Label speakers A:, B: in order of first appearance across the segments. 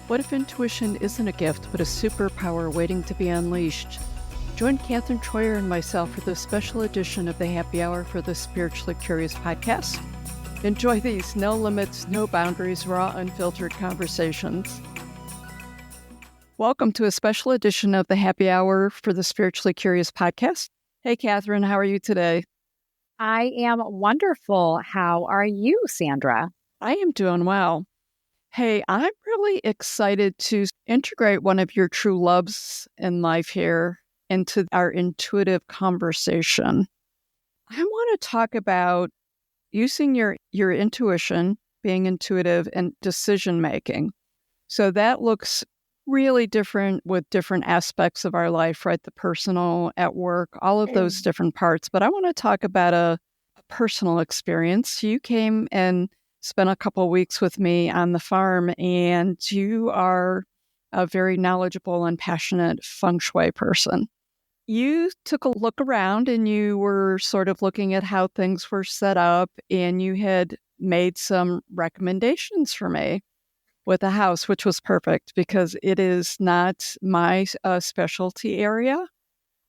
A: What if intuition isn't a gift, but a superpower waiting to be unleashed? Join Katherine Troyer and myself for this special edition of the Happy Hour for the Spiritually Curious podcast. Enjoy these no limits, no boundaries, raw, unfiltered conversations. Welcome to a special edition of the Happy Hour for the Spiritually Curious podcast. Hey, Katherine, how are you today?
B: I am wonderful. How are you, Sandra?
A: I am doing well. Hey, I'm really excited to integrate one of your true loves in life here into our intuitive conversation. I want to talk about using your intuition, being intuitive, and decision making. So that looks really different with different aspects of our life, right? The personal, at work, all of those different parts. But I want to talk about a personal experience. You came and spent a couple of weeks with me on the farm, and you are a very knowledgeable and passionate Feng Shui person. You took a look around and you were sort of looking at how things were set up, and you had made some recommendations for me with a house, which was perfect because it is not my specialty area.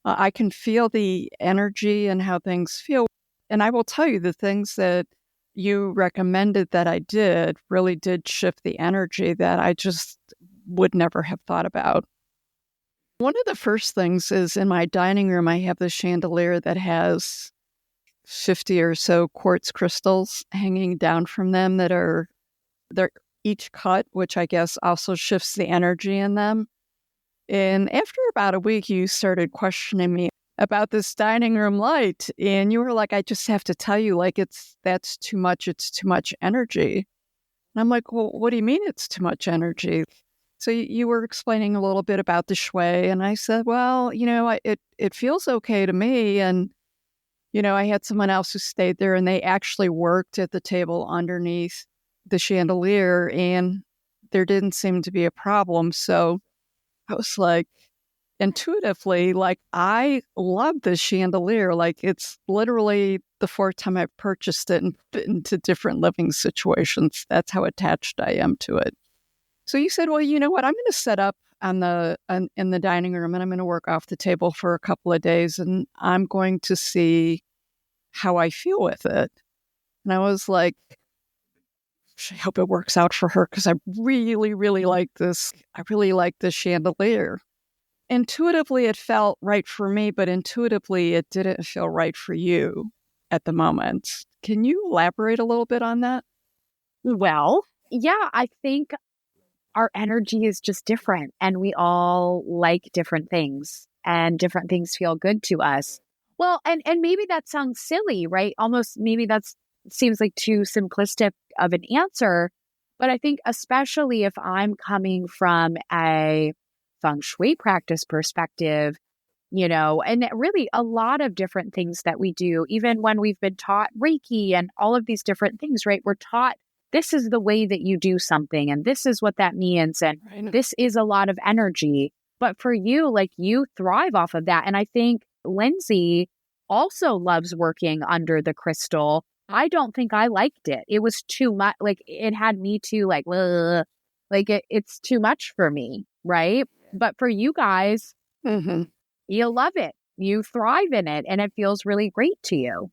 A: I can feel the energy and how things feel. And I will tell you, the things that you recommended that I did really did shift the energy that I just would never have thought about. One of the first things is in my dining room, I have this chandelier that has 50 or so quartz crystals hanging down from them they're each cut, which I guess also shifts the energy in them. And after about a week, you started questioning me about this dining room light. And you were like, I just have to tell you, like, that's too much. It's too much energy. And I'm like, well, what do you mean it's too much energy? So you were explaining a little bit about the shui. And I said, well, it feels okay to me. And, I had someone else who stayed there and they actually worked at the table underneath the chandelier and there didn't seem to be a problem. So I was like, intuitively, like, I love this chandelier. Like, it's literally the fourth time I've purchased it and fit into different living situations. That's how attached I am to it. So you said, well, you know what? I'm going to set up in the dining room and I'm going to work off the table for a couple of days and I'm going to see how I feel with it. And I was like, I hope it works out for her because I really, really like this. I really like this chandelier. Intuitively, it felt right for me, but intuitively, it didn't feel right for you at the moment. Can you elaborate a little bit on that?
B: Well, yeah, I think our energy is just different and we all like different things and different things feel good to us. Well, and maybe that sounds silly, right? Almost maybe seems like too simplistic of an answer. But I think especially if I'm coming from a Feng Shui practice perspective, and really a lot of different things that we do, even when we've been taught Reiki and all of these different things, right? We're taught this is the way that you do something and this is what that means. And this is a lot of energy. But for you, like, you thrive off of that. And I think Lindsay also loves working under the crystal. I don't think I liked it. It was too much. Like, it had me too, like, ugh. Like it's too much for me, right? But for you guys, you love it. You thrive in it and it feels really great to you,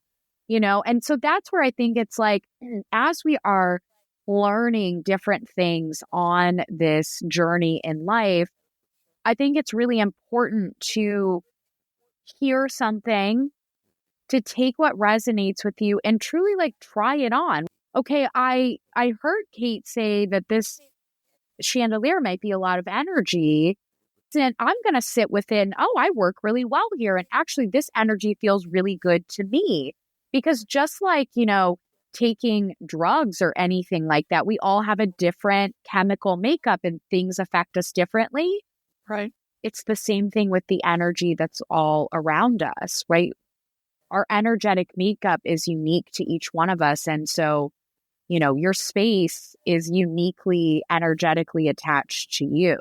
B: And so that's where I think it's like, as we are learning different things on this journey in life, I think it's really important to hear something, to take what resonates with you and truly like try it on. Okay, I heard Kate say that this chandelier might be a lot of energy. And I'm going to sit within, I work really well here. And actually, this energy feels really good to me. Because just like, taking drugs or anything like that, we all have a different chemical makeup and things affect us differently.
A: Right.
B: It's the same thing with the energy that's all around us, right? Our energetic makeup is unique to each one of us. And so, your space is uniquely energetically attached to you.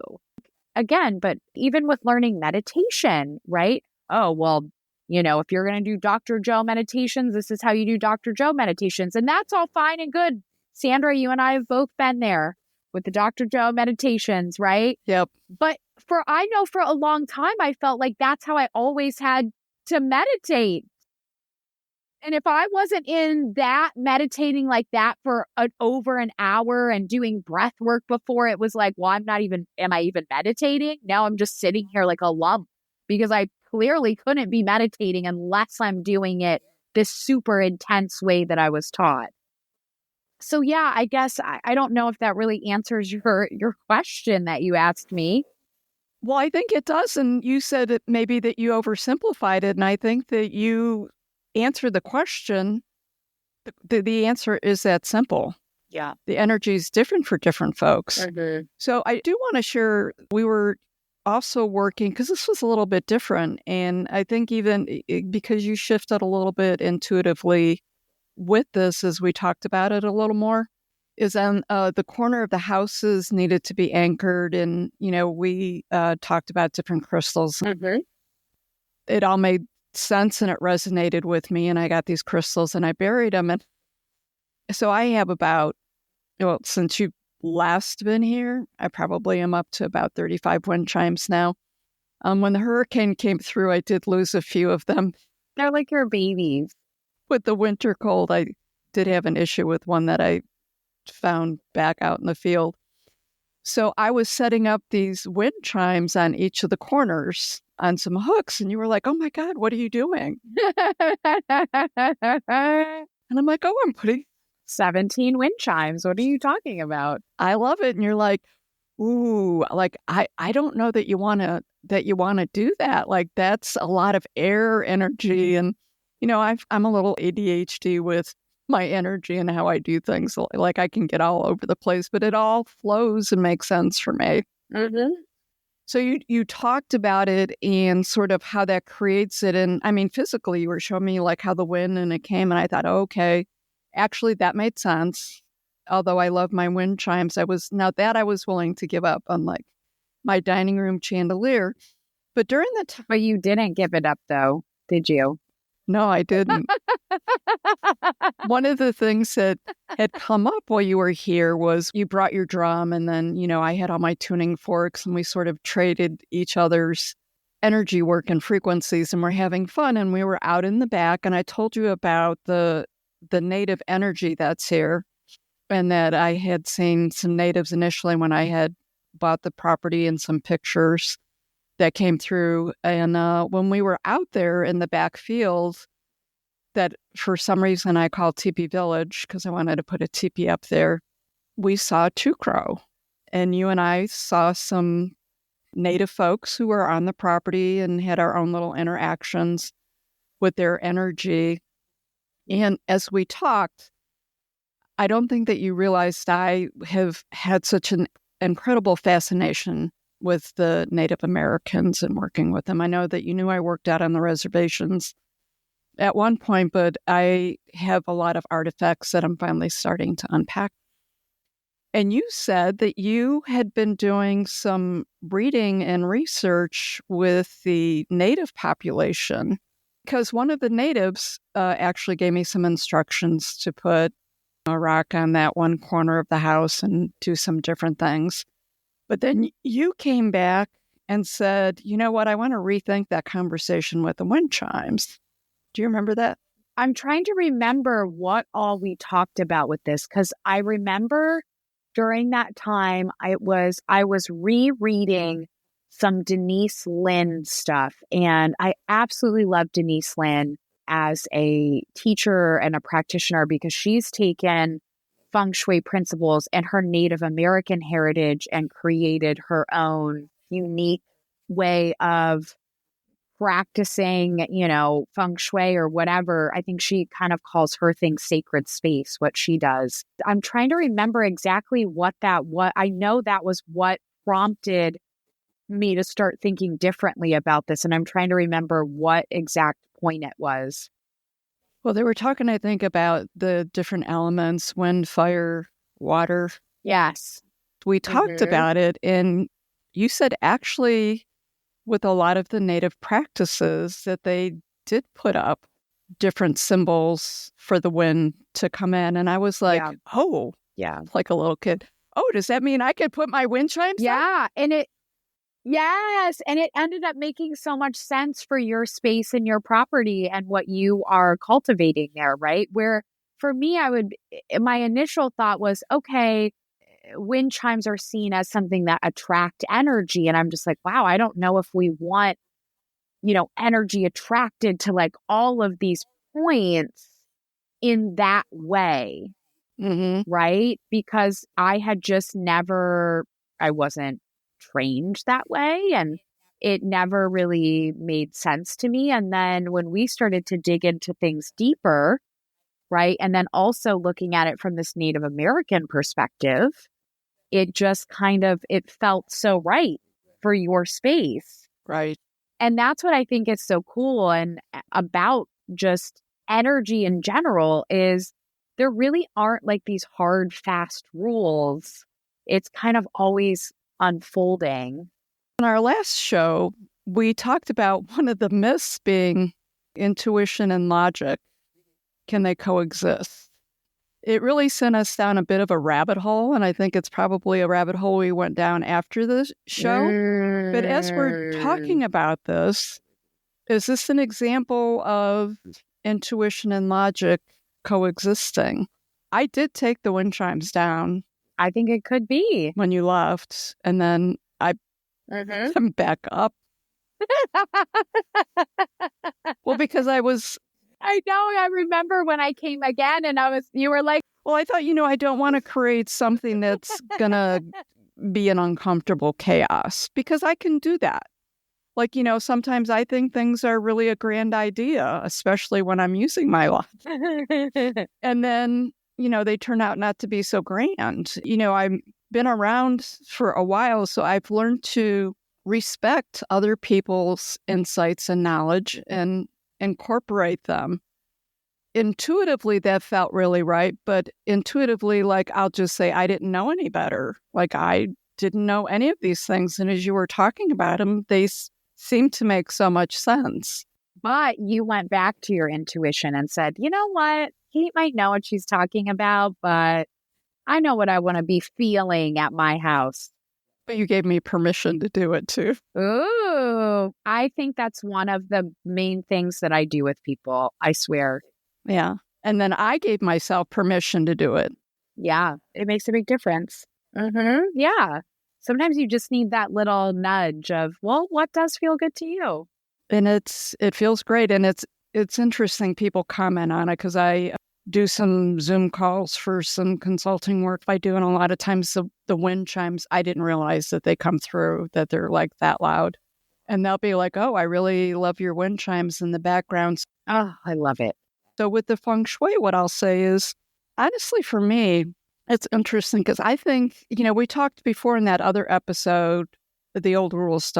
B: Again, but even with learning meditation, right? Oh, well, if you're going to do Dr. Joe meditations, this is how you do Dr. Joe meditations. And that's all fine and good. Sandra, you and I have both been there. with the Dr. Joe meditations, right?
A: Yep.
B: But I know for a long time, I felt like that's how I always had to meditate. And if I wasn't in that meditating like that for over an hour and doing breath work before, it was like, well, am I even meditating? Now I'm just sitting here like a lump because I clearly couldn't be meditating unless I'm doing it this super intense way that I was taught. So yeah, I guess I don't know if that really answers your question that you asked me.
A: Well, I think it does. And you said it maybe that you oversimplified it. And I think that you answered the question. The answer is that simple.
B: Yeah.
A: The energy is different for different folks.
B: Mm-hmm.
A: So I do want to share, we were also working, because this was a little bit different. And I think even because you shifted a little bit intuitively with this as we talked about it a little more, is on the corner of the houses needed to be anchored. And, we talked about different crystals.
B: Mm-hmm.
A: It all made sense and it resonated with me. And I got these crystals and I buried them. And so I have since you've last been here, I probably am up to about 35 wind chimes now. When the hurricane came through, I did lose a few of them.
B: They're like your babies.
A: With the winter cold, I did have an issue with one that I found back out in the field. So I was setting up these wind chimes on each of the corners on some hooks, and you were like, oh my God, what are you doing? And I'm like, I'm putting
B: 17 wind chimes. What are you talking about?
A: I love it. And you're like, ooh, like I don't know that you want to do that. Like that's a lot of air energy. And, I'm a little ADHD with my energy and how I do things. Like I can get all over the place, but it all flows and makes sense for me.
B: Mm-hmm.
A: So you talked about it and sort of how that creates it. And I mean, physically, you were showing me like how the wind and it came. And I thought, okay, actually, that made sense. Although I love my wind chimes, I was willing to give up on like my dining room chandelier. But during the time.
B: But you didn't give it up though, did you?
A: No, I didn't. One of the things that had come up while you were here was you brought your drum and then, I had all my tuning forks and we sort of traded each other's energy work and frequencies and we're having fun. And we were out in the back and I told you about the native energy that's here and that I had seen some natives initially when I had bought the property and some pictures that came through. And when we were out there in the back field, that for some reason I called Teepee Village because I wanted to put a teepee up there, we saw a two crow. And you and I saw some native folks who were on the property and had our own little interactions with their energy. And as we talked, I don't think that you realized I have had such an incredible fascination with the Native Americans and working with them. I know that you knew I worked out on the reservations at one point, but I have a lot of artifacts that I'm finally starting to unpack. And you said that you had been doing some reading and research with the Native population because one of the natives actually gave me some instructions to put a rock on that one corner of the house and do some different things. But then you came back and said, you know what, I want to rethink that conversation with the wind chimes. Do you remember that?
B: I'm trying to remember what all we talked about with this because I remember during that time I was rereading some Denise Linn stuff, and I absolutely love Denise Linn as a teacher and a practitioner because she's taken Feng Shui principles and her Native American heritage and created her own unique way of practicing, Feng Shui or whatever. I think she kind of calls her thing sacred space, what she does. I'm trying to remember exactly what I know that was what prompted me to start thinking differently about this. And I'm trying to remember what exact point it was.
A: Well, they were talking, I think, about the different elements, wind, fire, water.
B: Yes.
A: We talked about it, and you said actually with a lot of the native practices that they did put up different symbols for the wind to come in. And I was like, oh,
B: yeah,
A: like a little kid. Oh, does that mean I could put my wind chimes up?
B: Yeah. Yes. And it ended up making so much sense for your space and your property and what you are cultivating there, right? Where for me, my initial thought was, okay, wind chimes are seen as something that attract energy. And I'm just like, wow, I don't know if we want, energy attracted to like all of these points in that way.
A: Mm-hmm.
B: Right? Because I wasn't trained that way and it never really made sense to me. And then when we started to dig into things deeper, right? And then also looking at it from this Native American perspective, it just it felt so right for your space.
A: Right.
B: And that's what I think is so cool and about just energy in general is there really aren't like these hard, fast rules. It's kind of always unfolding.
A: In our last show, we talked about one of the myths being intuition and logic. Can they coexist? It really sent us down a bit of a rabbit hole, and I think it's probably a rabbit hole we went down after the show. But as we're talking about this, is this an example of intuition and logic coexisting? I did take the wind chimes down.
B: I think it could be.
A: When you left, and then I put them back up. Well, because I
B: know, I remember when I came again and you were like,
A: well, I thought, I don't want to create something that's going to be an uncomfortable chaos because I can do that. Like, sometimes I think things are really a grand idea, especially when I'm using my life. And then, they turn out not to be so grand. I've been around for a while, so I've learned to respect other people's insights and knowledge and incorporate them. Intuitively, that felt really right, but intuitively, like, I'll just say I didn't know any better. Like, I didn't know any of these things. And as you were talking about them, they seem to make so much sense.
B: But you went back to your intuition and said, you know what? He might know what she's talking about, but I know what I want to be feeling at my house.
A: But you gave me permission to do it too.
B: Ooh, I think that's one of the main things that I do with people. I swear.
A: Yeah. And then I gave myself permission to do it.
B: Yeah. It makes a big difference. Mm-hmm. Yeah. Sometimes you just need that little nudge of, well, what does feel good to you?
A: And it feels great. And it's interesting. People comment on it because I do some Zoom calls for some consulting work I do. And a lot of times the wind chimes, I didn't realize that they come through, that they're like that loud. And they'll be like, oh, I really love your wind chimes in the background.
B: Oh, I love it.
A: So with the Feng Shui, what I'll say is, honestly, for me, it's interesting because I think, we talked before in that other episode, the old rules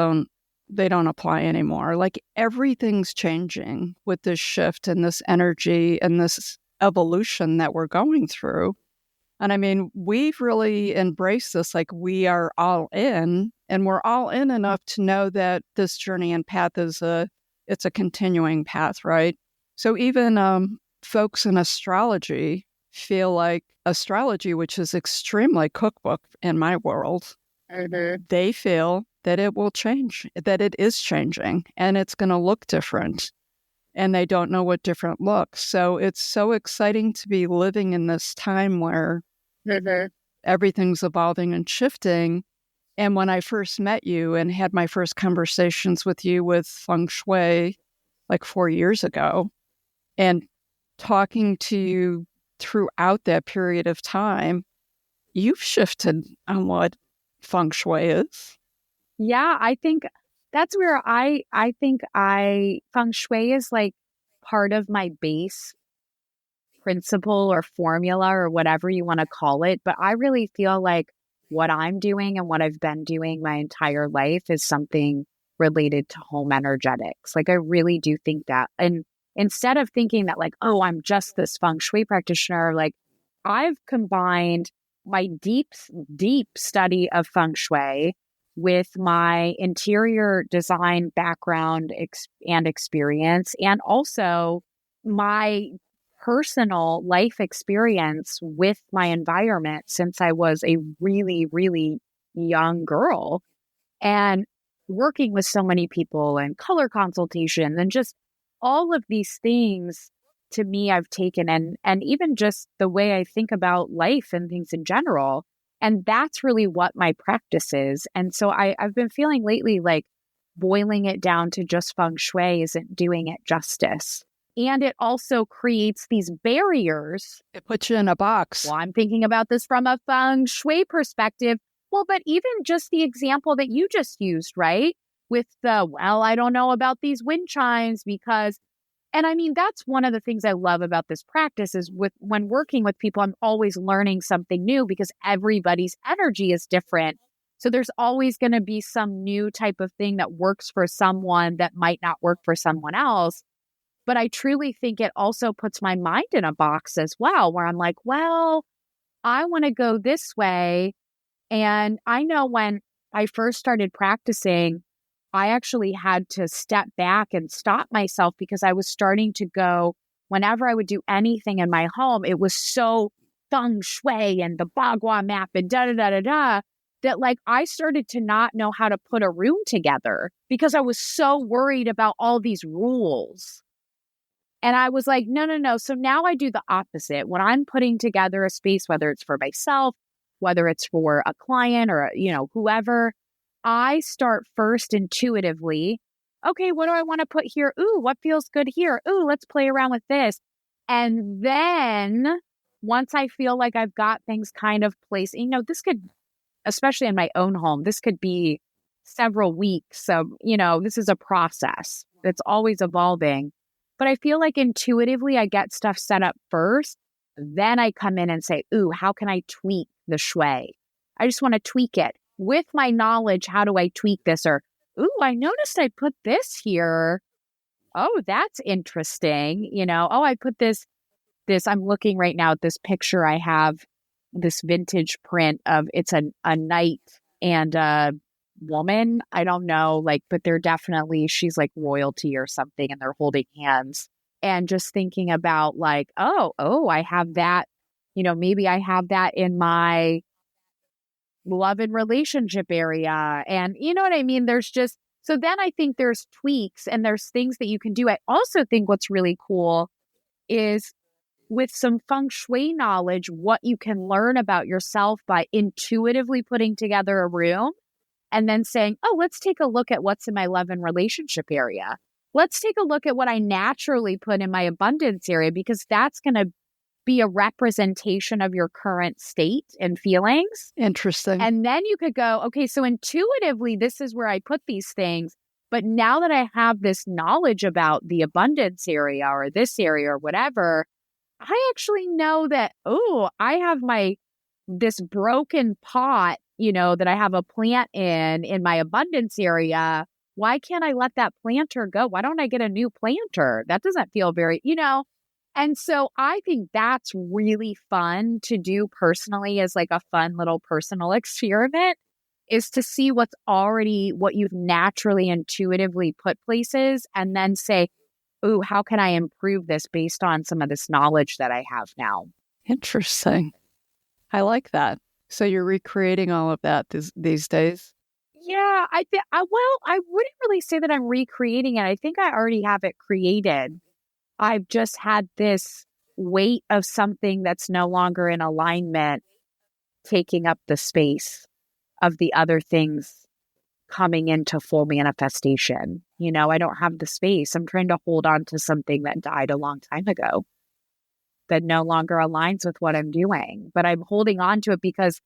A: they don't apply anymore. Like everything's changing with this shift and this energy and this evolution that we're going through. And I mean, we've really embraced this, like we are all in, and we're all in enough to know that this journey and path it's a continuing path, right? So even folks in astrology feel like astrology, which is extremely cookbook in my world, they feel that it will change, that it is changing, and it's going to look different. And they don't know what different looks. So it's so exciting to be living in this time where everything's evolving and shifting. And when I first met you and had my first conversations with you with Feng Shui like 4 years ago, and talking to you throughout that period of time, you've shifted on what Feng Shui is.
B: Yeah, I think that's where I think Feng Shui is like part of my base principle or formula or whatever you want to call it. But I really feel like what I'm doing and what I've been doing my entire life is something related to home energetics. Like I really do think that. And instead of thinking that like, oh, I'm just this Feng Shui practitioner, like I've combined my deep study of Feng Shui with my interior design background and experience, and also my personal life experience with my environment since I was a really, really young girl, and working with so many people and color consultation and just all of these things to me I've taken, and even just the way I think about life and things in general. And that's really what my practice is. And so I've been feeling lately like boiling it down to just feng shui isn't doing it justice. And it also creates these barriers.
A: It puts you in a box.
B: Well, I'm thinking about this from a feng shui perspective. Well, but even just the example that you just used, right? With I don't know about these wind chimes because, and I mean, that's one of the things I love about this practice is when working with people, I'm always learning something new because everybody's energy is different. So there's always going to be some new type of thing that works for someone that might not work for someone else. But I truly think it also puts my mind in a box as well, where I'm like, well, I want to go this way. And I know when I first started practicing, I actually had to step back and stop myself because I was starting to go, whenever I would do anything in my home, it was so feng shui and the bagua map and da-da-da-da-da, that like I started to not know how to put a room together because I was so worried about all these rules. And I was like, no, no, no. So now I do the opposite. When I'm putting together a space, whether it's for myself, whether it's for a client or, whoever, I start first intuitively. Okay, what do I want to put here? Ooh, what feels good here? Ooh, let's play around with this. And then once I feel like I've got things kind of placed, this could, especially in my own home, this could be several weeks. So, this is a process that's always evolving. But I feel like intuitively I get stuff set up first. Then I come in and say, ooh, how can I tweak the shui? I just want to tweak it. With my knowledge, how do I tweak this? Or, ooh, I noticed I put this here. Oh, that's interesting. I put this, I'm looking right now at this picture I have, this vintage print of it's a knight and a woman. I don't know, but they're definitely, she's like royalty or something and they're holding hands. And just thinking about I have that, maybe I have that in my love and relationship area. And you know what I mean? There's just, so then I think there's tweaks and there's things that you can do. I also think what's really cool is with some feng shui knowledge, what you can learn about yourself by intuitively putting together a room and then saying, oh, let's take a look at what's in my love and relationship area. Let's take a look at what I naturally put in my abundance area, because that's going to be a representation of your current state and feelings.
A: Interesting.
B: And then you could go, okay, so intuitively, this is where I put these things. But now that I have this knowledge about the abundance area or this area or whatever, I actually know that, I have this broken pot, that I have a plant in my abundance area. Why can't I let that planter go? Why don't I get a new planter? That doesn't feel very, And so I think that's really fun to do personally as like a fun little personal experiment, is to see what you've naturally intuitively put places and then say, ooh, how can I improve this based on some of this knowledge that I have now?
A: Interesting. I like that. So you're recreating all of that these days?
B: Yeah, I wouldn't really say that I'm recreating it. I think I already have it created. I've just had this weight of something that's no longer in alignment taking up the space of the other things coming into full manifestation. I don't have the space. I'm trying to hold on to something that died a long time ago that no longer aligns with what I'm doing. But I'm holding on to it because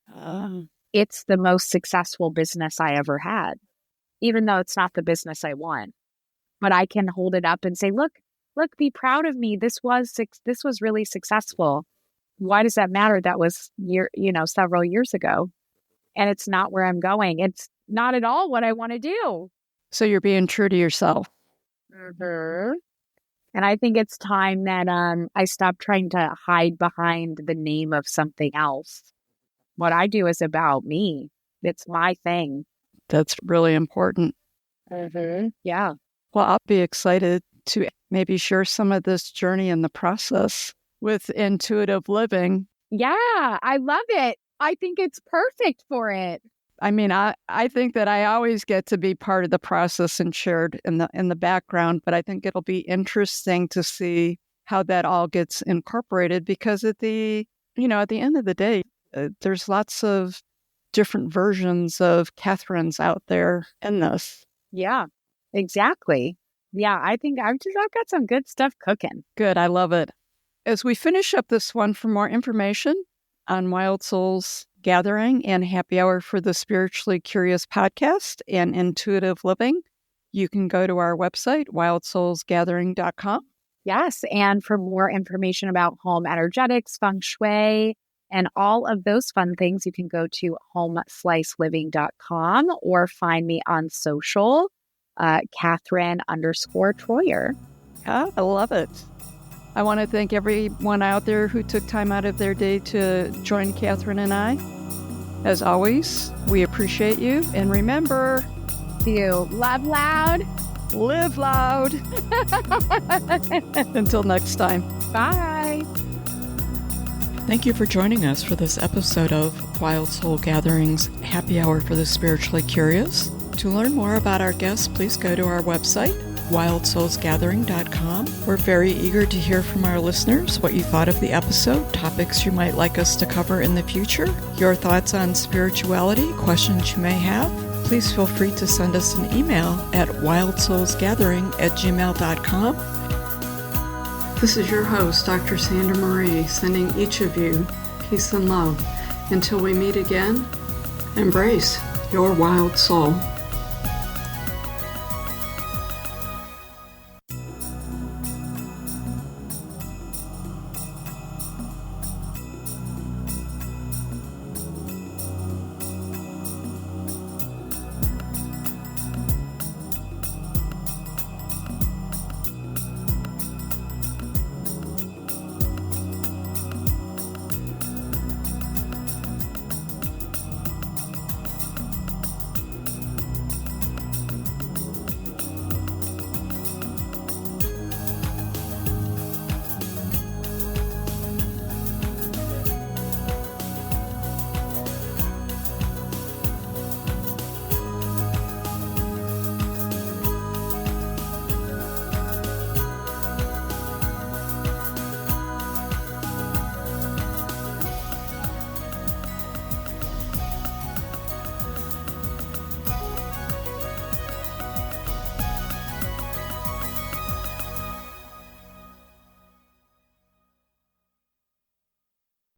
B: it's the most successful business I ever had, even though it's not the business I want. But I can hold it up and say, look, be proud of me. This was really successful. Why does that matter? That was several years ago. And it's not where I'm going. It's not at all what I want to do.
A: So you're being true to yourself.
B: Mm-hmm. And I think it's time that I stop trying to hide behind the name of something else. What I do is about me. It's my thing.
A: That's really important.
B: Mm-hmm. Yeah.
A: Well, I'll be excited to maybe share some of this journey in the process. with intuitive living.
B: Yeah, I love it. I think it's perfect for it.
A: I mean, I think that I always get to be part of the process and shared in the background, but I think it'll be interesting to see how that all gets incorporated because at the end of the day, there's lots of different versions of Katherine's out there in this.
B: Yeah, exactly. Yeah, I think I've got some good stuff cooking.
A: Good. I love it. As we finish up this one, for more information on Wild Souls Gathering and Happy Hour for the Spiritually Curious podcast and intuitive living, you can go to our website, wildsoulsgathering.com.
B: Yes. And for more information about home energetics, Feng Shui, and all of those fun things, you can go to homesliceliving.com or find me on social, Katherine_Troyer.
A: Yeah, I love it. I want to thank everyone out there who took time out of their day to join Katherine and I. As always, we appreciate you. And remember,
B: to love loud,
A: live loud. Until next time.
B: Bye.
A: Thank you for joining us for this episode of Wild Soul Gatherings Happy Hour for the Spiritually Curious. To learn more about our guests, please go to our website, wildsoulsgathering.com. We're very eager to hear from our listeners what you thought of the episode, topics you might like us to cover in the future, your thoughts on spirituality, questions you may have. Please feel free to send us an email at wildsoulsgathering@gmail.com. This is your host, Dr. Sandra Marie, sending each of you peace and love. Until we meet again, embrace your wild soul.